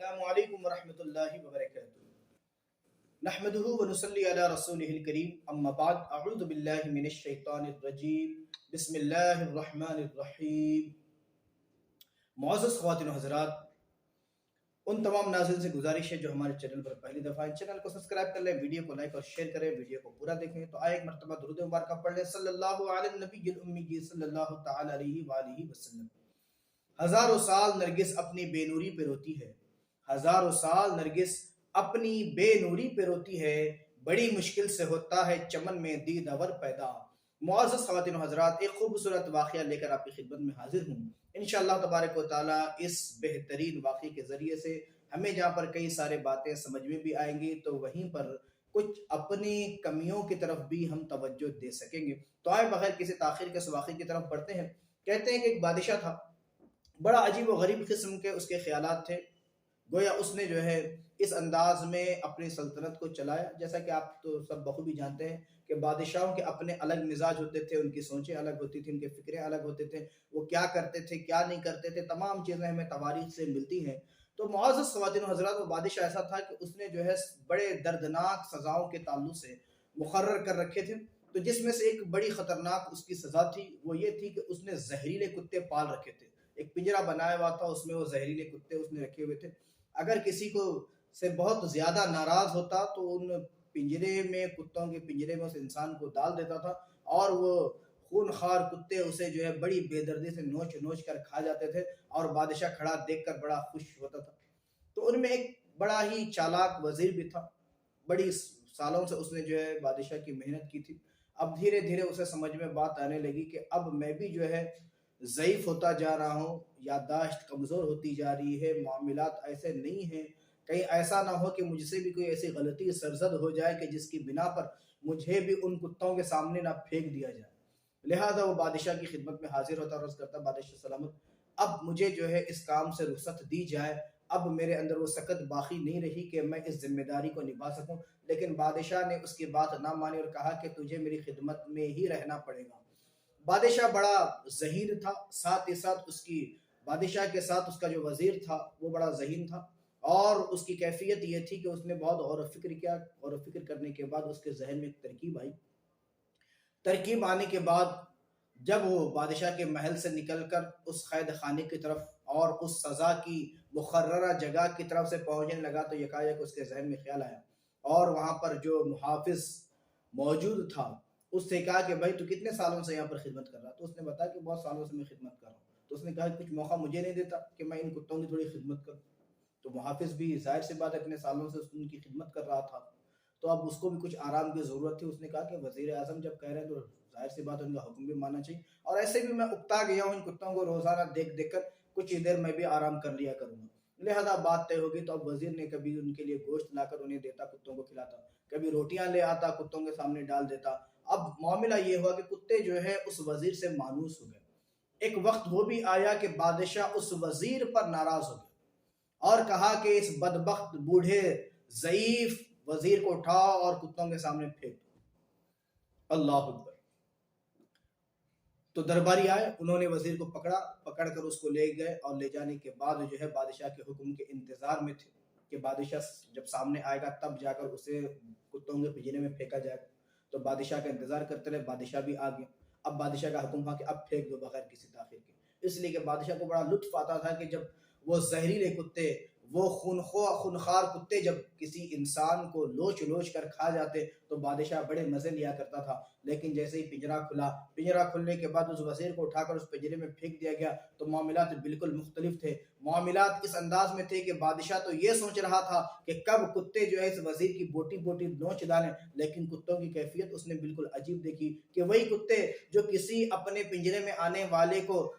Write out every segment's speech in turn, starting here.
السلام علیکم ورحمۃ اللہ وبرکاتہ۔ نحمده ونصلی علی رسولہ الکریم، اما بعد، اعوذ باللہ من الشیطان الرجیم، بسم اللہ الرحمن الرحیم۔ معزز خواتین و حضرات، ان تمام ناظرین سے گزارش ہے جو ہمارے چینل پر پہلی دفعہ ہیں، چینل کو سبسکرائب کر لیں، ویڈیو کو لائک اور شیئر کریں، ویڈیو کو پورا دیکھیں۔ تو آئے ایک مرتبہ درود مبارکہ پڑھ لیں، صلی اللہ علی النبی الامی صلی اللہ تعالی علیہ وآلہ وسلم۔ ہزاروں سال نرگس اپنی بے نوری پہ روتی ہے، ہزاروں سال نرگس اپنی بے نوری پہ روتی ہے، بڑی مشکل سے ہوتا ہے چمن میں دید اور پیدا۔ معزز خواتین و حضرات، ایک خوبصورت واقعہ لے کر آپ کی خدمت میں حاضر ہوں۔ انشاءاللہ تبارک و تعالی اس بہترین واقعے کے ذریعے سے ہمیں جہاں پر کئی سارے باتیں سمجھ میں بھی آئیں گی، تو وہیں پر کچھ اپنی کمیوں کی طرف بھی ہم توجہ دے سکیں گے۔ تو آئے بغیر کسی تاخیر کے اس واقعے کی طرف بڑھتے ہیں۔ کہتے ہیں کہ ایک بادشاہ تھا، بڑا عجیب و غریب قسم کے اس کے خیالات تھے۔ گویا اس نے جو ہے اس انداز میں اپنی سلطنت کو چلایا، جیسا کہ آپ تو سب بخوبی جانتے ہیں کہ بادشاہوں کے اپنے الگ مزاج ہوتے تھے، ان کی سوچیں الگ ہوتی تھیں، ان کے فکریں الگ ہوتے تھے، وہ کیا کرتے تھے کیا نہیں کرتے تھے، تمام چیزیں ہمیں تواریخ سے ملتی ہیں۔ تو معزز خواتین و حضرات، وہ بادشاہ ایسا تھا کہ اس نے جو ہے بڑے دردناک سزاؤں کے تعلق سے مقرر کر رکھے تھے۔ تو جس میں سے ایک بڑی خطرناک اس کی سزا تھی، وہ یہ تھی کہ اس نے زہریلے کتے پال رکھے تھے۔ ایک پنجرا بنایا ہوا تھا، اس میں وہ زہریلے کتے اس نے رکھے ہوئے تھے۔ اگر کسی کو سے بہت زیادہ ناراض ہوتا تو ان پنجرے میں، کتوں کے پنجرے میں اس انسان کو ڈال دیتا تھا، اور وہ خون خوار کتے اسے جو ہے بڑی بے دردی سے نوچ نوچ کر کھا جاتے تھے، اور بادشاہ کھڑا دیکھ کر بڑا خوش ہوتا تھا۔ تو ان میں ایک بڑا ہی چالاک وزیر بھی تھا، بڑی سالوں سے اس نے جو ہے بادشاہ کی محنت کی تھی۔ اب دھیرے دھیرے اسے سمجھ میں بات آنے لگی کہ اب میں بھی جو ہے ضعیف ہوتا جا رہا ہوں، یادداشت کمزور ہوتی جا رہی ہے، معاملات ایسے نہیں ہیں، کہیں ایسا نہ ہو کہ مجھ سے بھی کوئی ایسی غلطی سرزد ہو جائے کہ جس کی بنا پر مجھے بھی ان کتوں کے سامنے نہ پھینک دیا جائے۔ لہذا وہ بادشاہ کی خدمت میں حاضر ہوتا اور عرض کرتا، بادشاہ سلامت، اب مجھے جو ہے اس کام سے رخصت دی جائے، اب میرے اندر وہ سکت باقی نہیں رہی کہ میں اس ذمہ داری کو نبھا سکوں۔ لیکن بادشاہ نے اس کی بات نہ مانی اور کہا کہ تجھے میری خدمت میں ہی رہنا پڑے گا۔ بادشاہ بڑا ذہین تھا، ساتھ ہی ساتھ اس کی بادشاہ کے ساتھ اس کا جو وزیر تھا وہ بڑا ذہین تھا، اور اس کی کیفیت یہ تھی کہ اس نے بہت غور و فکر کیا۔ غور و فکر کرنے کے بعد اس کے ذہن میں ایک ترکیب آئی۔ ترکیب آنے کے بعد جب وہ بادشاہ کے محل سے نکل کر اس قید خانے کی طرف اور اس سزا کی مقررہ جگہ کی طرف سے پہنچنے لگا، تو یکایک اس کے ذہن میں خیال آیا، اور وہاں پر جو محافظ موجود تھا اس سے کہا کہ بھائی تو کتنے سالوں سے یہاں پر خدمت کر رہا؟ تو اس نے بتایا کہ بہت سالوں سے میں خدمت کر رہا ہوں۔ تو اس نے کہا کہ کچھ موقع مجھے نہیں دیتا کہ میں ان کتوں کی تھوڑی خدمت کروں؟ تو محافظ بھی ظاہر سی بات اتنے سالوں سے ان کی خدمت کر رہا تھا، تو اب اس کو بھی کچھ آرام کی ضرورت تھی۔ اس نے کہا کہ وزیر اعظم جب کہہ رہے ہیں تو ظاہر سی بات ان کا حکم بھی ماننا چاہیے، اور ایسے بھی میں اکتا گیا ہوں ان کتوں کو روزانہ دیکھ دیکھ کر، کچھ ہی دیر میں بھی آرام کر لیا کروں گا۔ لہذا بات طے ہوگی۔ تو اب وزیر نے کبھی ان کے لیے گوشت لا کر انہیں دیتا، کتوں کو کھلاتا، کبھی روٹیاں لے آتا، کتوں کے سامنے ڈال دیتا۔ اب معاملہ یہ ہوا کہ کتے جو ہے اس وزیر سے مانوس ہو گئے۔ ایک وقت وہ بھی آیا کہ بادشاہ اس وزیر پر ناراض ہو گیا اور کہا کہ اس بدبخت بوڑھے ضعیف وزیر کو اٹھاؤ اور کتوں کے سامنے پھینک دو۔ اللہ اکبر۔ تو درباری آئے، انہوں نے وزیر کو پکڑ کر اس کو لے گئے، اور لے جانے کے بعد جو ہے بادشاہ کے حکم کے انتظار میں تھے کہ بادشاہ جب سامنے آئے گا تب جا کر اسے کتوں کے پنجرے میں پھینکا جائے گا۔ تو بادشاہ کا انتظار کرتے رہے، بادشاہ بھی آ گیا۔ اب بادشاہ کا حکم تھا کہ اب پھینک دو بغیر کسی تاخیر کے، اس لیے کہ بادشاہ کو بڑا لطف آتا تھا کہ جب وہ زہریلے کتے، وہ خونخوار کتے جب کسی انسان کو لوچ لوچ کر کھا جاتے تو بادشاہ بڑے مزے لیا کرتا تھا۔ لیکن جیسے ہی پنجرا کھلنے کے بعد اس وزیر کو اٹھا کر اس پنجرے میں پھینک دیا گیا تو معاملات بالکل مختلف تھے۔ معاملات اس انداز میں تھے کہ بادشاہ تو یہ سوچ رہا تھا کہ کب کتے جو ہے اس وزیر کی بوٹی بوٹی نوچ ڈالیں، لیکن کتوں کی کیفیت اس نے بالکل عجیب دیکھی کہ وہی کتے جو کسی اپنے پنجرے میں آنے والے کو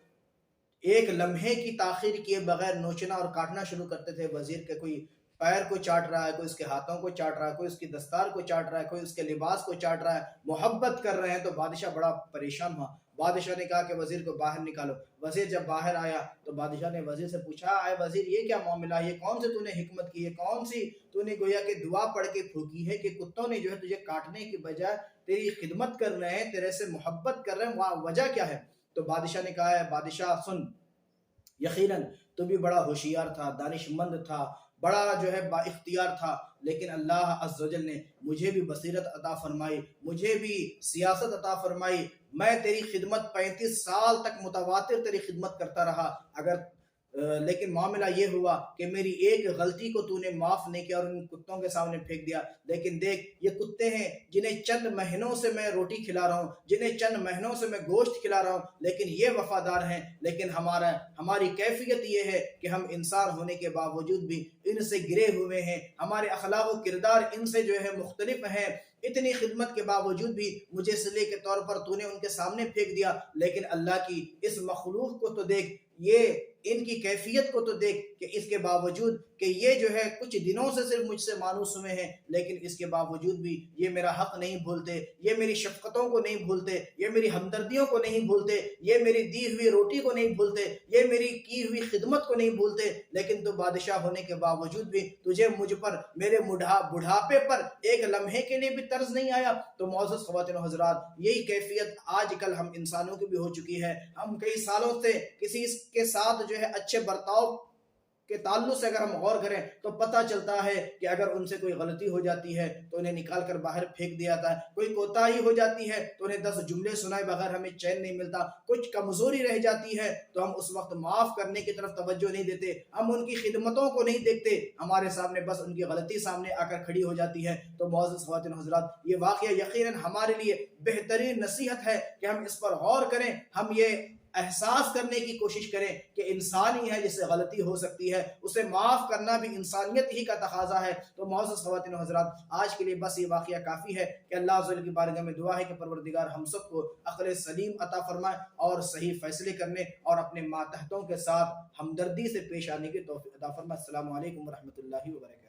ایک لمحے کی تاخیر کیے بغیر نوچنا اور کاٹنا شروع کرتے تھے، وزیر کے کوئی پیر کو چاٹ رہا ہے، کوئی اس کے ہاتھوں کو چاٹ رہا ہے، کوئی اس کی دستار کو چاٹ رہا ہے، کوئی اس کے لباس کو چاٹ رہا ہے، محبت کر رہے ہیں، تو بادشاہ بڑا پریشان ہوا۔ بادشاہ نے کہا کہ وزیر کو باہر نکالو۔ وزیر جب باہر آیا تو بادشاہ نے وزیر سے پوچھا، اے وزیر یہ کیا معاملہ ہے، یہ کون سے تو نے حکمت کی ہے، کون سی تو نے گویا کہ دعا پڑھ کے پھونکی ہے کہ کتوں نے جو ہے تجھے کاٹنے کی بجائے تیری خدمت کر رہے ہیں، تیرے سے محبت کر رہے ہیں، وجہ کیا ہے؟ تو بادشاہ نے کہا ہے، بادشاہ سن، یقیناً تو بھی بڑا ہوشیار تھا، دانش مند تھا، بڑا جو ہے با اختیار تھا، لیکن اللہ عز و جل نے مجھے بھی بصیرت عطا فرمائی، مجھے بھی سیاست عطا فرمائی، میں تیری خدمت 35 سال تک متواتر تیری خدمت کرتا رہا، اگر لیکن معاملہ یہ ہوا کہ میری ایک غلطی کو تو نے معاف نہیں کیا اور ان کتوں کے سامنے پھینک دیا، لیکن دیکھ یہ کتے ہیں جنہیں چند مہینوں سے میں روٹی کھلا رہا ہوں، جنہیں چند مہینوں سے میں گوشت کھلا رہا ہوں، لیکن یہ وفادار ہیں، لیکن ہماری کیفیت یہ ہے کہ ہم انسان ہونے کے باوجود بھی ان سے گرے ہوئے ہیں، ہمارے اخلاق و کردار ان سے جو ہے مختلف ہیں، اتنی خدمت کے باوجود بھی مجھے صلے کے طور پر تو نے ان کے سامنے پھینک دیا، لیکن اللہ کی اس مخلوق کو تو دیکھ، یہ ان کی کیفیت کو تو دیکھ کہ اس کے باوجود کہ یہ جو ہے کچھ دنوں سے صرف مجھ سے مانوس ہوئے ہیں، لیکن اس کے باوجود بھی یہ میرا حق نہیں بھولتے، یہ میری شفقتوں کو نہیں بھولتے، یہ میری ہمدردیوں کو نہیں بھولتے، یہ میری دی ہوئی روٹی کو نہیں بھولتے، یہ میری کی ہوئی خدمت کو نہیں بھولتے، لیکن تو بادشاہ ہونے کے باوجود بھی تجھے مجھ پر میرے بڑھاپے پر ایک لمحے کے لیے بھی طرز نہیں آیا۔ تو معزز خواتین و حضرات، یہی کیفیت آج کل ہم انسانوں کی بھی ہو چکی ہے۔ ہم کئی سالوں سے کسی کے ساتھ جو ہے اچھے برتاؤ کے تعلق سے اگر ہم غور کریں تو پتہ چلتا ہے کہ اگر ان سے کوئی غلطی ہو جاتی ہے تو انہیں نکال کر باہر پھینک دیا جاتا ہے، کوئی کوتاہی ہو جاتی ہے تو انہیں 10 جملے سنائے بغیر ہمیں چین نہیں ملتا، کچھ کمزوری رہ جاتی ہے تو ہم اس وقت معاف کرنے کی طرف توجہ نہیں دیتے، ہم ان کی خدمتوں کو نہیں دیکھتے، ہمارے سامنے بس ان کی غلطی سامنے آ کر کھڑی ہو جاتی ہے۔ تو معزز خواتین و حضرات، یہ واقعہ یقیناً ہمارے لیے بہترین نصیحت ہے کہ ہم اس پر غور کریں، ہم یہ احساس کرنے کی کوشش کریں کہ انسان ہی ہے جس سے غلطی ہو سکتی ہے، اسے معاف کرنا بھی انسانیت ہی کا تقاضا ہے۔ تو معزز خواتین و حضرات، آج کے لیے بس یہ واقعہ کافی ہے کہ اللہ عز و جل کی بارگاہ میں دعا ہے کہ پروردگار ہم سب کو عقل سلیم عطا فرمائے اور صحیح فیصلے کرنے اور اپنے ماتحتوں کے ساتھ ہمدردی سے پیش آنے کی توفیق عطا فرمائے۔ السلام علیکم ورحمۃ اللہ وبرکاتہ۔